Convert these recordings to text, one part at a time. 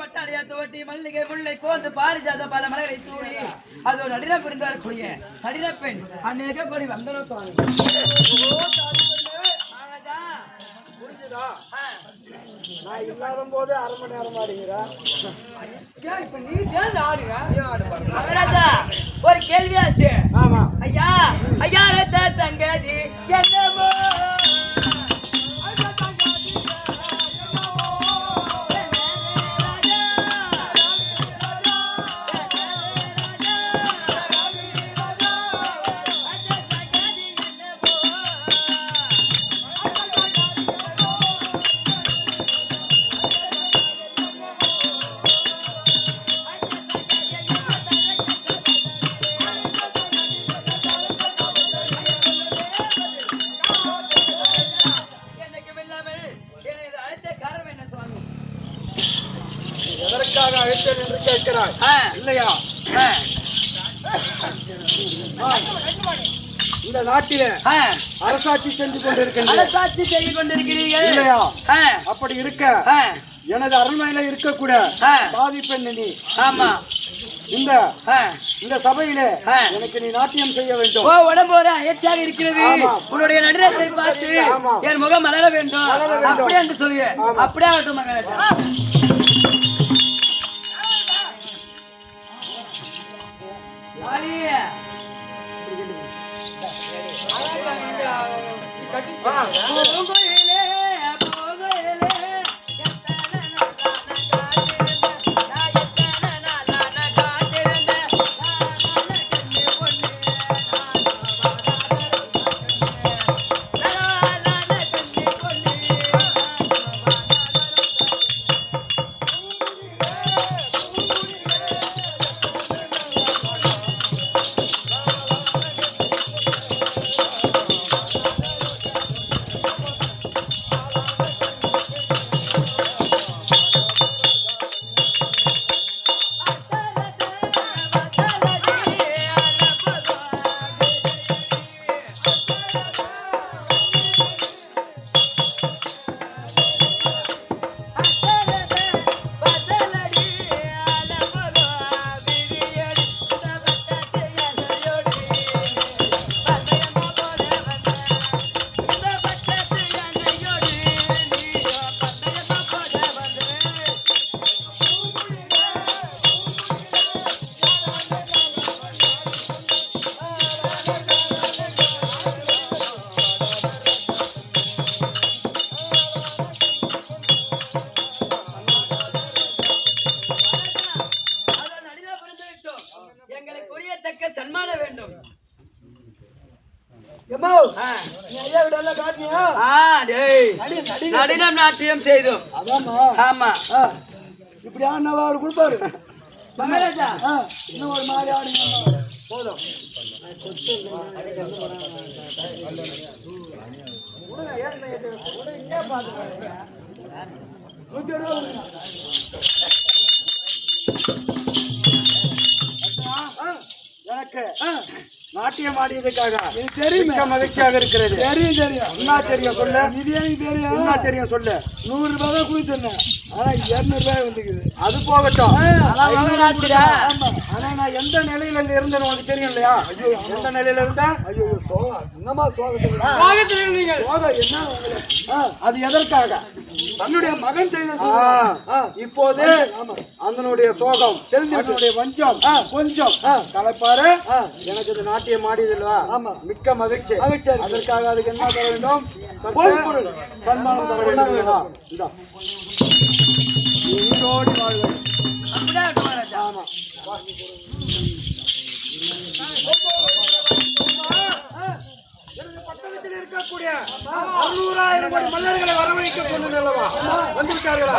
பட்டாடியா தோட்டி மல்லிகை முல்லை கோந்து பாரிஜாத பல மலரை தூவி அதோட நடின புரிந்து வரக்கூடிய நடின பெண் அநேக கோடி வந்தனம் சுவாமி. நான் இல்லாத போது அரை மணி நேரம் ஆடுகிறா. இப்ப நீ சேர்ந்து ஆடுங்க. மகாராஜா ஒரு கேள்வியாச்சு. ஆமா ஐயா ஐயா சங்கதி என்னமோ எதற்காக அழைத்தேன் என்று கேட்கிறாய் இல்லையா? இந்த நாட்டிலே அரசாட்சி செஞ்சு கொண்டிருக்கிறீர்கள் இல்லையா? அப்படி இருக்க எனது அரண்மனையில இருக்கக்கூட பாதிப்பெண் நீ. ஆமா, இந்த சபையிலே எனக்கு நீ நாட்டியம் செய்ய வேண்டும். உடம்போட அயற்சியாக இருக்கிறது. உன்னுடைய நடினத்தை பார்த்து என் முகம் மலர வேண்டும் அப்படியே என்று சொல்லுங்க. அப்படியே ஆகட்டும் மகாராஜா. நடினம் நாட்டியம் செய்தோம். ஆமா, இப்படி ஆனவா அவர் கொடுப்பாரு. மகாராஜா இன்னும் ஒரு மாதிரி ஆடுங்க போதும். எனக்கு நாட்டியம் ஆடியதுக்காக தெரியும், மகிழ்ச்சியாக இருக்கிறது. தெரியும் என்ன தெரியும் சொல்ல? இது எனக்கு தெரியும். என்ன தெரியும் சொல்ல? 100 ரூபாய் தான் குடிச்சேன். ஆனா 200 ரூபாய் வந்துக்குது. அது போகட்டும். ஆனா நான் எந்த நிலையில இங்க இருந்தேன்னு உனக்கு தெரியும் இல்லையா? ஐயோ, எந்த நிலையில இருந்தேன்? ஐயோ சோகம். என்னமா சோகத்தில் இருந்தீங்க? சோகம் என்ன? அது எதற்காக? தன்னுடைய மகன் செய்த சோகம். இப்போது அதனுடைய சோகம் தெரிஞ்சு வஞ்சம் கொஞ்சம் கலப்பாரு. எனக்கு இது நாட்டியம் ஆடியது இல்லவா? மிக்க மகிழ்ச்சி. அதற்காக அதுக்கு என்ன தர வேண்டும்? சன்மானம் தர வேண்டும். நீரோடி வாழ்வது. ஆமா, பட்டணத்தில் இருக்கக்கூடிய 600,000 கோடி மன்னர்களை வரவழைக்க சொன்னேன் அல்லவா? வந்திருக்கார்களா?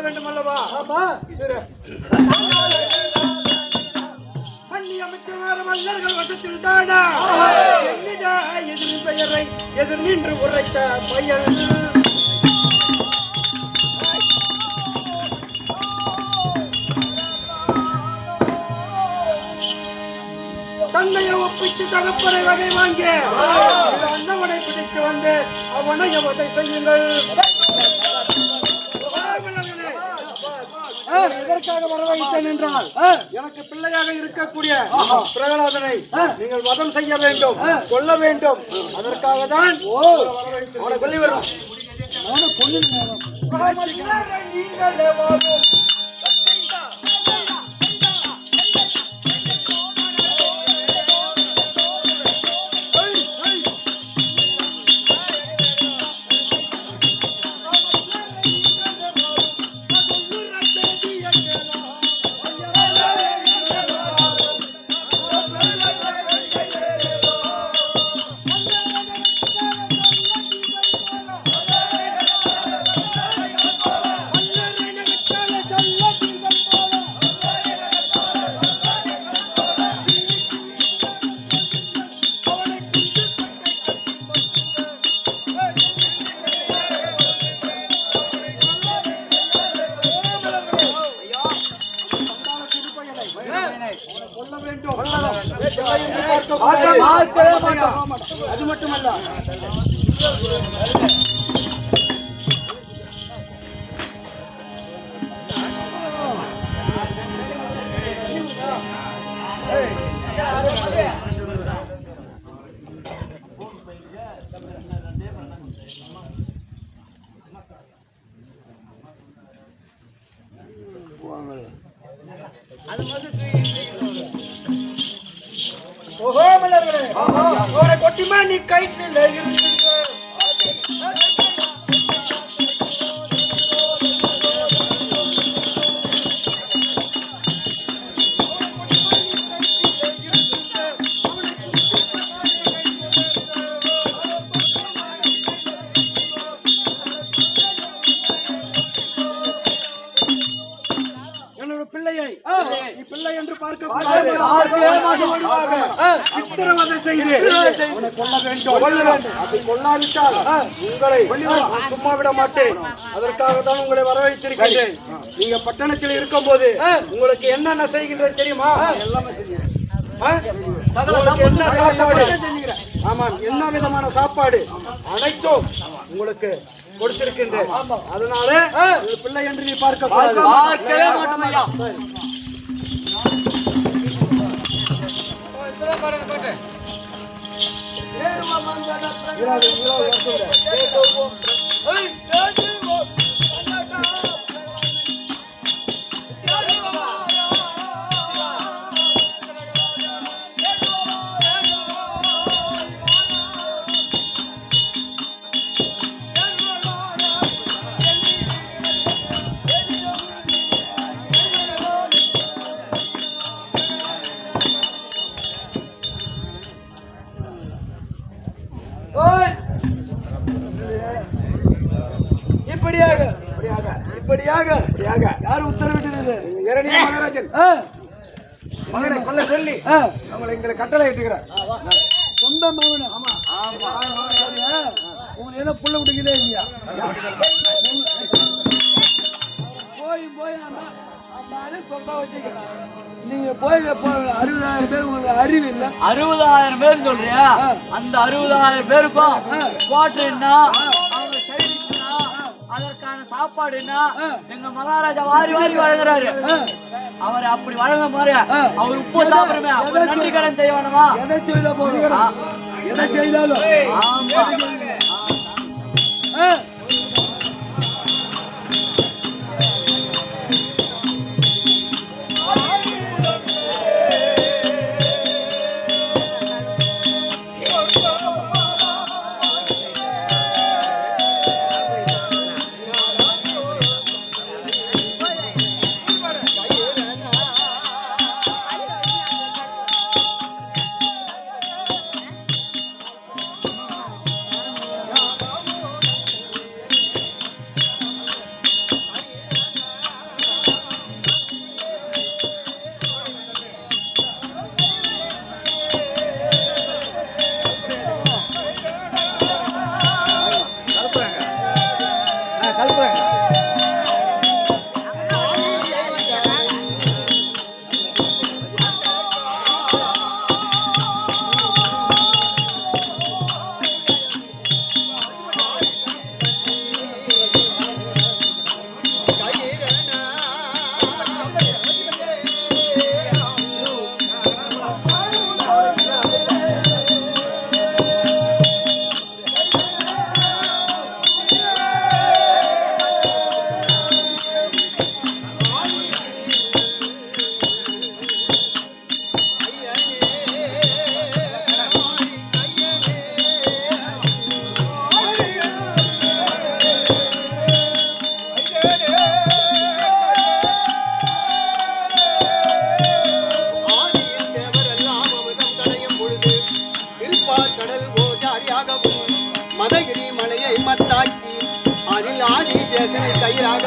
வேண்டும் அல்லவா? ஆமா. அந்நிய மிக்கவாறு மல்லர்கள் வசத்தில் தானா என்னிடா எதிரின் பெயரை எதிர் நின்று உரைத்த பயல் தன்னையை ஒப்பிட்டு தகப்பனை வகை வாங்கி அண்ணவனை பிடித்து வந்து அவனை அவதை செய்யுங்கள். எதற்காக வரவழைத்தேன் என்றால் எனக்கு பிள்ளையாக இருக்கக்கூடிய பிரகலாதனை நீங்கள் வதம் செய்ய வேண்டும், கொல்ல வேண்டும். அதற்காக தான் அவனை கொல்லி வரும். அது மட்டுமல்ல, ஓஹோ மலர்களே, உன்னை கொட்டிமா நீ கயிற்றில் இருந்தீங்க. பிள்ளையை பிள்ளை என்று பார்க்க கூடாது. சித்திரவதை செய்து கொல்ல வேண்டும். அப்படி கொல்லாவிட்டால் உங்களை சும்மா விட மாட்டேன். அதற்காக தான் உங்களை வரவைத்திருக்கிறேன். நீங்க பட்டணத்தில் இருக்கும் போது உங்களுக்கு என்னென்ன செய்கின்றேன் தெரியுமா? எல்லாமே செய்கிறேன். என்ன சாப்பாடு, ஆமாம், என்ன விதமான சாப்பாடு அனைத்தும் உங்களுக்கு கொடுத்திருக்கின்றேன். அதனால பிள்ளை என்று நீ பார்க்க கூடாது. இப்படியாக யார் உத்தரவிட்டது? இரணிய மகாராஜன் மகனை கொல்ல சொல்லி அவங்களை எங்களை கட்டளை இட்டுகிறார். சொந்த மகன். ஆமா, உங்களுக்கு என்ன புள்ள விட்டுக்குதே இல்லையா? போய் சொல்றா வச்சுக்க. நீங்க போய் 60,000 பேர் உங்களுக்கு அறிவு இல்ல. 60,000 பேர் சொல்றியா? அந்த 60,000 பேருக்கும் போட்டு என்ன, அதற்கான சாப்பாடு என்ன, எங்க மகாராஜா வாரி வாரி வழங்குறாரு. அவர் அப்படி வழங்க மாதிரி அவர் உப்பு சாப்பிடுமே, நன்றி கடன் செய்ய வேணுமா? எதை செய்தா போதும், எதை செய்தாலும்.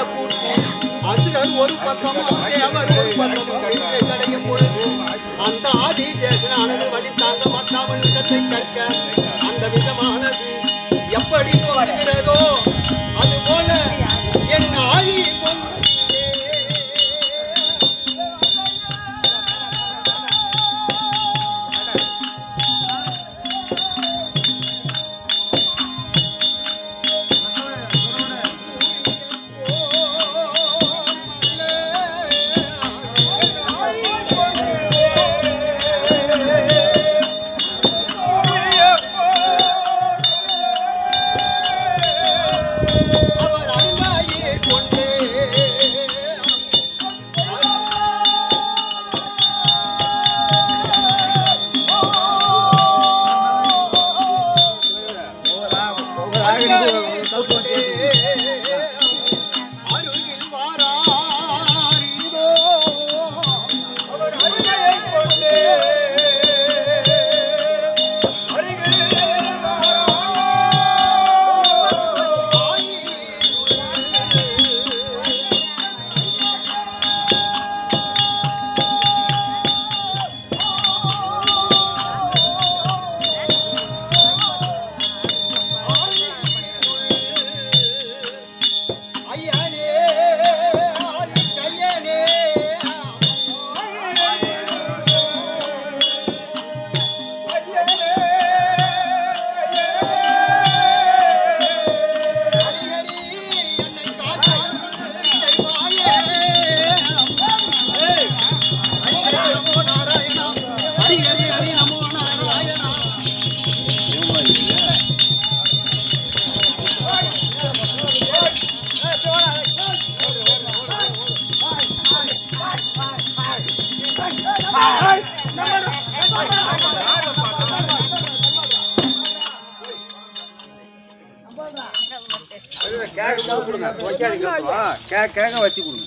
கூட்டி அசுரர் ஒரு பக்கமும் தேவர் ஒரு பக்கமும் கடையும் பொழுது அந்த ஆதிசேஷனானது வழி தாங்க மாட்டாமல் விஷத்தை கற்க அந்த விஷமானது எப்படி பொங்குகிறதோ அது போல என் ஆழி கேக்க வச்சு கொடுங்க